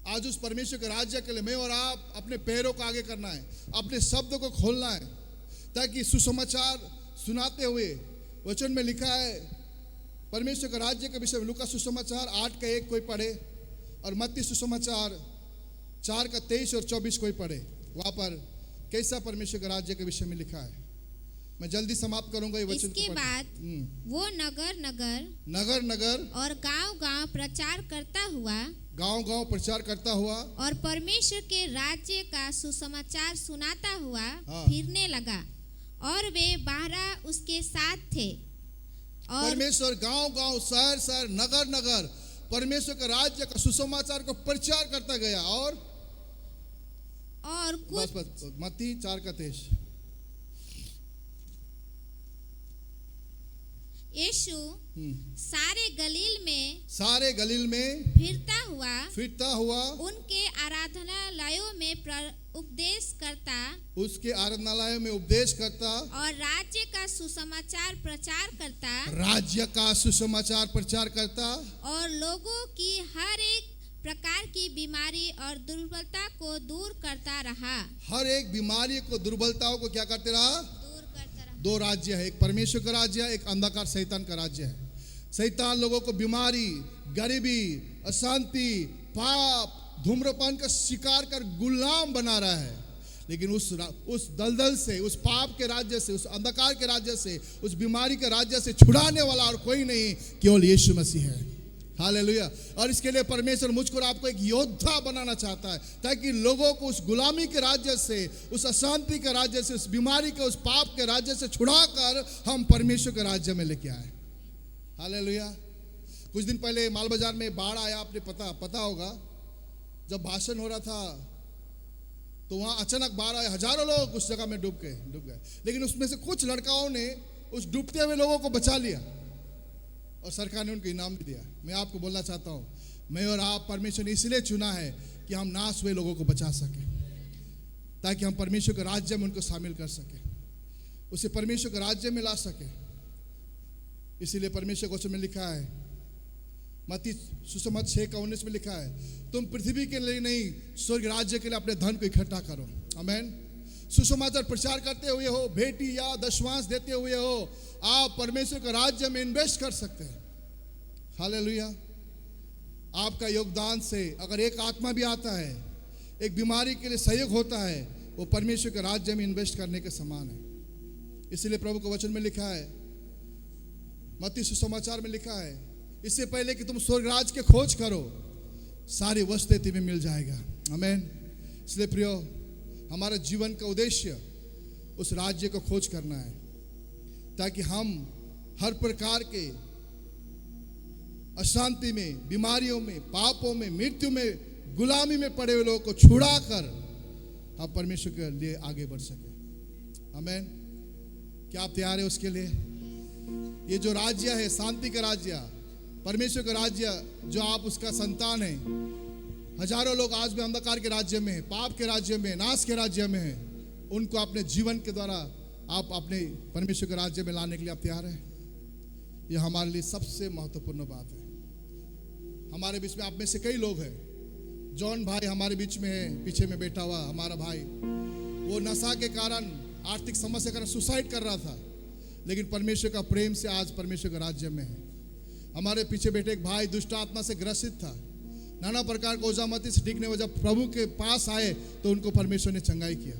आज उस परमेश्वर के राज्य के लिए मैं और आप अपने पैरों को आगे करना है, अपने शब्दों को खोलना है, ताकि सुसमाचार सुनाते हुए वचन में लिखा है परमेश्वर के राज्य के विषय में। लूका सुसमाचार 8:1 कोई पढ़े, और मत्ती सुसमाचार 4:23 और 24 कोई पढ़े। वहां पर कैसा परमेश्वर के राज्य के विषय में लिखा है। मैं जल्दी समाप्त करूंगा ये वचन। इसके बाद वो नगर नगर और गांव-गांव प्रचार करता हुआ और परमेश्वर के राज्य का सुसमाचार सुनाता हुआ फिरने लगा, और वे 12 उसके साथ थे। और परमेश्वर गांव-गांव, शहर-शहर, नगर-नगर परमेश्वर के राज्य का सुसमाचार को प्रचार करता गया। और बस मत्ती 4:23। यीशु सारे गलील में फिरता हुआ उनके आराधनालयों में उसके आराधनालयों में उपदेश करता और राज्य का सुसमाचार प्रचार करता और लोगों की हर एक प्रकार की बीमारी और दुर्बलता को दूर करता रहा। हर एक बीमारी को, दुर्बलताओं को क्या करते रहा? दो राज्य है, एक परमेश्वर का राज्य है, एक अंधकार शैतान का राज्य है। शैतान लोगों को बीमारी, गरीबी, अशांति, पाप, धूम्रपान का शिकार कर गुलाम बना रहा है। लेकिन उस दलदल से, उस पाप के राज्य से, उस अंधकार के राज्य से, उस बीमारी के राज्य से छुड़ाने वाला और कोई नहीं, केवल यीशु मसीह है। हालेलुया। और इसके लिए परमेश्वर मुझको और आपको एक योद्धा बनाना चाहता है, ताकि लोगों को उस गुलामी के राज्य से, उस अशांति के राज्य से, उस बीमारी के, उस पाप के राज्य से छुड़ाकर हम परमेश्वर के राज्य में लेके आए। हालेलुया। कुछ दिन पहले माल बाजार में बाढ़ आया, आपने पता होगा। जब भाषण हो रहा था तो वहां अचानक बाढ़ आया, हजारों लोग उस जगह में डूब गए। लेकिन उसमें से कुछ लड़काओं ने उस डूबते हुए लोगों को बचा लिया और सरकार ने उनको इनाम भी दिया। मैं आपको बोलना चाहता हूँ, मैं और आप परमेश्वर ने इसलिए चुना है कि हम नाश हुए लोगों को बचा सके, ताकि हम परमेश्वर के राज्य में उनको शामिल कर सके, उसे परमेश्वर के राज्य में ला सके। इसीलिए परमेश्वर के वचन में लिखा है, मत्ती सुसमाचार 6:19 में लिखा है, तुम पृथ्वी के लिए नहीं स्वर्ग राज्य के लिए अपने धन को इकट्ठा करो। आमीन। सुसमाचार प्रचार करते हुए हो, भेंटी या दशवांश देते हुए हो, आप परमेश्वर के राज्य में इन्वेस्ट कर सकते हैं। हालेलुया। आपका योगदान से अगर एक आत्मा भी आता है, एक बीमारी के लिए सहयोग होता है, वो परमेश्वर के राज्य में इन्वेस्ट करने के समान है। इसलिए प्रभु के वचन में लिखा है, मत्ती सुसमाचार में लिखा है, इससे पहले कि तुम स्वर्ग राज्य के खोज करो, सारी वस्तुएं तुम्हें मिल जाएगा। आमीन। इसलिए प्रियो, हमारा जीवन का उद्देश्य उस राज्य को खोज करना है, ताकि हम हर प्रकार के अशांति में, बीमारियों में, पापों में, मृत्यु में, गुलामी में पड़े हुए लोगों को छुड़ाकर हम परमेश्वर के लिए आगे बढ़ सके। आमीन। क्या आप तैयार है उसके लिए? ये जो राज्य है, शांति का राज्य, परमेश्वर का राज्य, जो आप उसका संतान है, हजारों लोग आज भी अंधकार के राज्य में, पाप के राज्य में, नाश के राज्य में हैं। उनको अपने जीवन के द्वारा आप अपने परमेश्वर के राज्य में लाने के लिए आप तैयार हैं। यह हमारे लिए सबसे महत्वपूर्ण बात है। हमारे बीच में आप में से कई लोग हैं। जॉन भाई हमारे बीच में है, पीछे में बैठा हुआ हमारा भाई, वो नशा के कारण, आर्थिक समस्या के कारण सुसाइड कर रहा था, लेकिन परमेश्वर का प्रेम से आज परमेश्वर के राज्य में है। हमारे पीछे बैठे एक भाई दुष्ट आत्मा से ग्रसित था, नाना प्रकार को ओझामती से ठीक नहीं हुआ। जब प्रभु के पास आए तो उनको परमेश्वर ने चंगाई किया।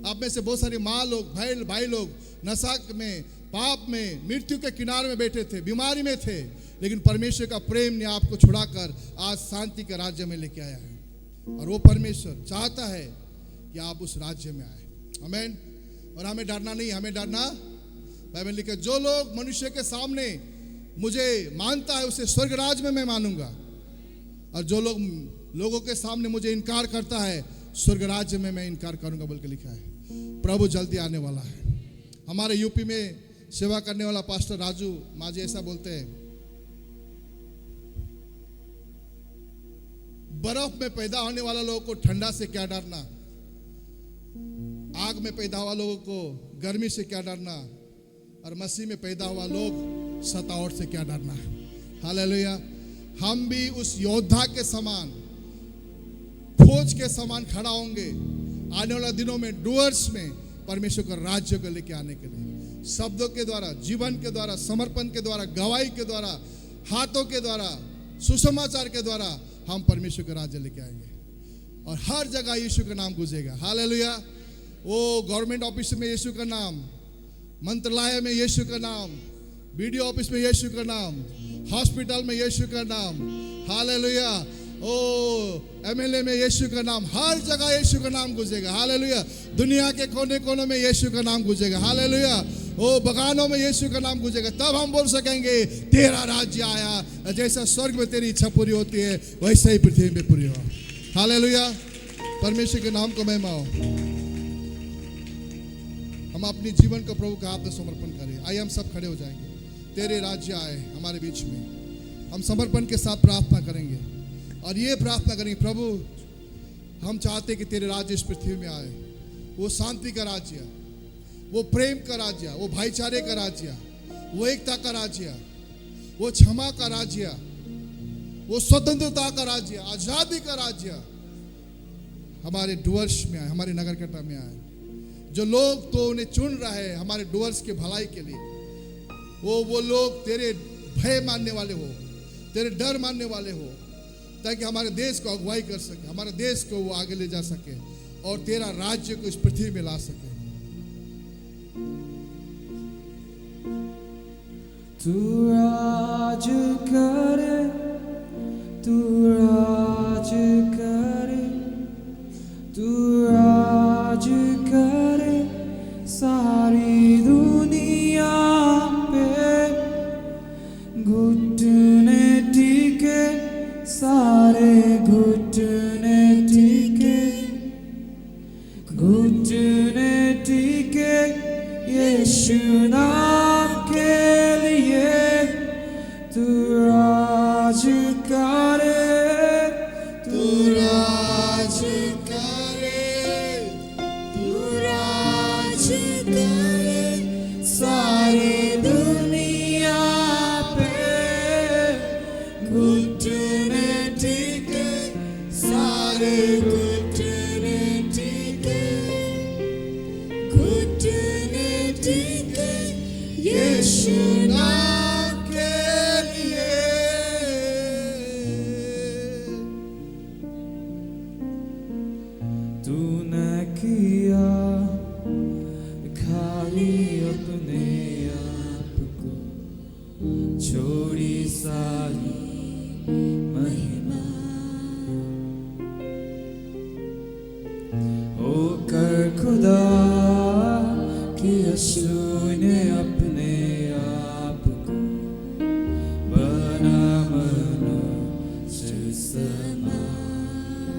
आप में से बहुत सारे माँ लोग, भाई लोग नशा में, पाप में, मृत्यु के किनारे में बैठे थे, बीमारी में थे, लेकिन परमेश्वर का प्रेम ने आपको छुड़ाकर आज शांति के राज्य में लेके आया है। और वो परमेश्वर चाहता है कि आप उस राज्य में आए। आमीन। और हमें डरना नहीं, हमें डरना, बाइबल लिखे, जो लोग मनुष्य के सामने मुझे मानता है उसे स्वर्ग राज्य में मैं मानूंगा, और जो लोगों के सामने मुझे इनकार करता है स्वर्ग राज्य में मैं इनकार करूंगा, बोल के लिखा है। प्रभु जल्दी आने वाला है। हमारे यूपी में सेवा करने वाला पास्टर राजू माजी ऐसा बोलते हैं, बर्फ में पैदा होने वाला लोगों को ठंडा से क्या डरना, आग में पैदा हुआ लोगों को गर्मी से क्या डरना, और मसीह में पैदा हुआ लोग सतावट से क्या डरना। हालेलुया। हम भी उस योद्धा के समान, फौज के समान खड़ा होंगे आने वाले दिनों में, डूअर्स में, परमेश्वर का राज्य को लेके आने के लिए, शब्दों के द्वारा, जीवन के द्वारा, समर्पण के द्वारा, गवाही के द्वारा, हाथों के द्वारा, सुसमाचार के द्वारा हम परमेश्वर का राज्य लेके आएंगे। और हर जगह यीशु का नाम गूंजेगा। हालेलुया। वो गवर्नमेंट ऑफिस में यीशु का नाम, मंत्रालय में यीशु का नाम, बीडीओ ऑफिस में यीशु का नाम, हॉस्पिटल में यीशु का नाम, हालेलुया। ओ एमएलए में यीशु का नाम, हर जगह यीशु का नाम गूंजेगा। हालेलुया। दुनिया के कोने कोने में यीशु का नाम गूंजेगा। हालेलुया। ओ बगानों में यीशु का नाम गूंजेगा। तब हम बोल सकेंगे तेरा राज्य आया, जैसा स्वर्ग में तेरी इच्छा पूरी होती है वैसे ही पृथ्वी में पूरी हो। हालेलुया। परमेश्वर के नाम को महिमा हो। हम अपने जीवन को प्रभु के हाथ में समर्पण करें। आइए हम सब खड़े हो जाएंगे। तेरे राज्य आए हमारे बीच में, हम समर्पण के साथ प्रार्थना करेंगे और ये प्रार्थना करेंगे, प्रभु हम चाहते कि तेरे राज्य इस पृथ्वी में आए। वो शांति का राज्य, वो प्रेम का राज्य, वो भाईचारे का राज्य, वो एकता का राज्य, वो क्षमा का राज्य, वो स्वतंत्रता का राज्य, आजादी का राज्य हमारे डुअर्स में आए, हमारे नगर कटा में आए। जो लोग तो उन्हें चुन रहे हैं हमारे डुअर्स के भलाई के लिए, वो लोग तेरे भय मानने वाले हो, तेरे डर मानने वाले हो, ताकि हमारे देश को अगुवाई कर सके, हमारे देश को वो आगे ले जा सके और तेरा राज्य को इस पृथ्वी में ला सके। तू राज करे, तू राज करे, तू राज करे सारी दुनिया पे, घुटने टिके सारे घुटने टिके, घुटने टिके यीशु नाम के लिए। तू राज करे, तू राज करे, तू राज करे सारी दुनिया पे, घुटने टिके सारे घुटने टिके, घुटने टिके यीशु नाम के लिए। तूने किया खाली अपने आप को, छोड़ी सारी महिमा, होकर खुदा कि यीशु ने अपने आप को बना मनुष्य समान।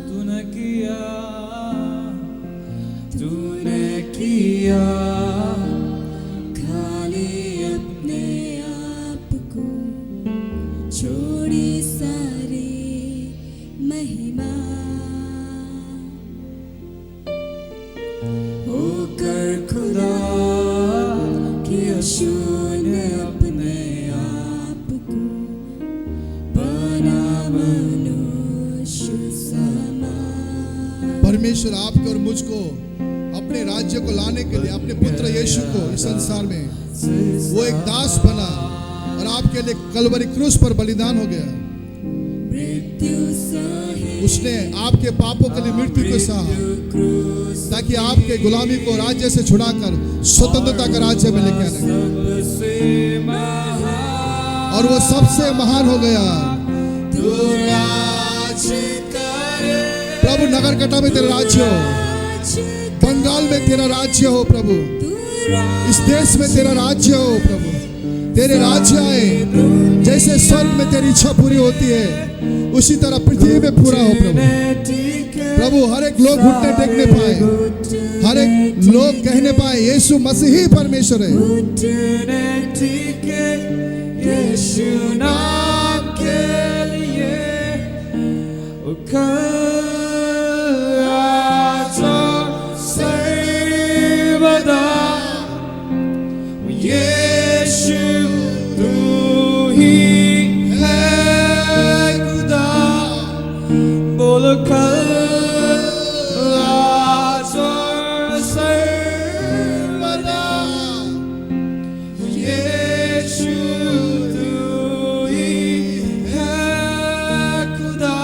तूने किया, तूने किया खाली अपने आप को, छोड़ी सारी परमेश्वर आपको और मुझको अपने राज्य को लाने के लिए अपने पुत्र यीशु को इस संसार में वो एक दास बना और आपके लिए कलवरी क्रूस पर बलिदान हो गया। उसने आपके पापों के लिए मृत्यु को सहा ताकि आपके गुलामी को राज्य से छुड़ाकर स्वतंत्रता का राज्य में लेके आने, और वो सबसे महान हो गया। प्रभु नगरकटा में तेरा राज्य हो, बंगाल में तेरा राज्य हो प्रभु, इस देश में तेरा राज्य हो प्रभु, तेरे राज्य आए। जैसे स्वर्ग में तेरी इच्छा पूरी होती है उसी तरह पृथ्वी में पूरा हो प्रभु। प्रभु हर एक लोग घुटने टेकने पाए, हर एक लोग कहने पाए यीशु मसीह ही परमेश्वर है। यीशु नाम के लिए सर्वदा यीशु तू ही है खुदा, बोलो सर्वदा यीशु तू ही है खुदा।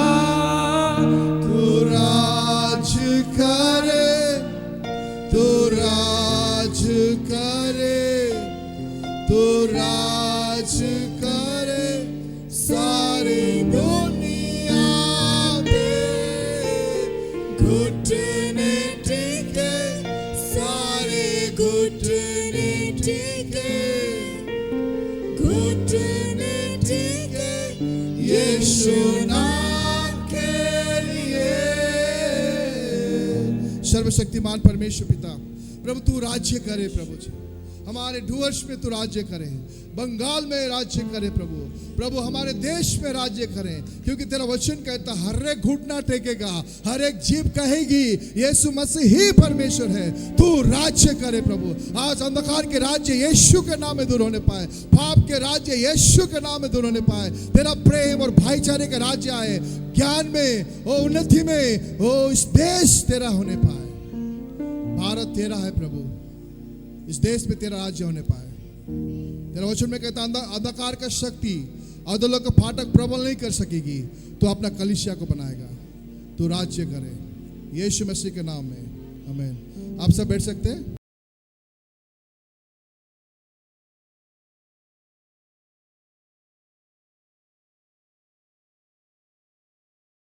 तू राज करे, तू राज करे, तू राज करे सारी दुनिया पे, घुटने टेके सारे घुटने टेके, घुटने टेके यीशु नाम के लिए। सर्वशक्तिमान परमेश्वर पिता, प्रभु तू राज्य करे प्रभु जी, हमारे डूअर्स में तू राज्य करे, बंगाल में राज्य करे प्रभु, प्रभु हमारे देश में राज्य करे, क्योंकि तेरा वचन कहता हर एक घुटना टेकेगा, हर एक जीभ कहेगी यीशु मसीह ही परमेश्वर है। तू राज्य करे प्रभु। आज अंधकार के राज्य यीशु के नाम में दूर होने पाए, पाप के राज्य यीशु के नाम में दूर होने पाए, तेरा प्रेम और भाईचारे का राज्य आए, ज्ञान में ओ उन्नति में ओ इस देश तेरा होने पाए। भारत तेरा है प्रभु, इस देश में तेरा राज्य होने पाए। तेरा वचन में कहता अंधकार का शक्ति अधोलोक का फाटक प्रबल नहीं कर सकेगी, तो अपना कलीसिया को बनाएगा। तो राज्य करे यीशु मसीह के नाम में, आमीन। आप सब बैठ सकते हैं।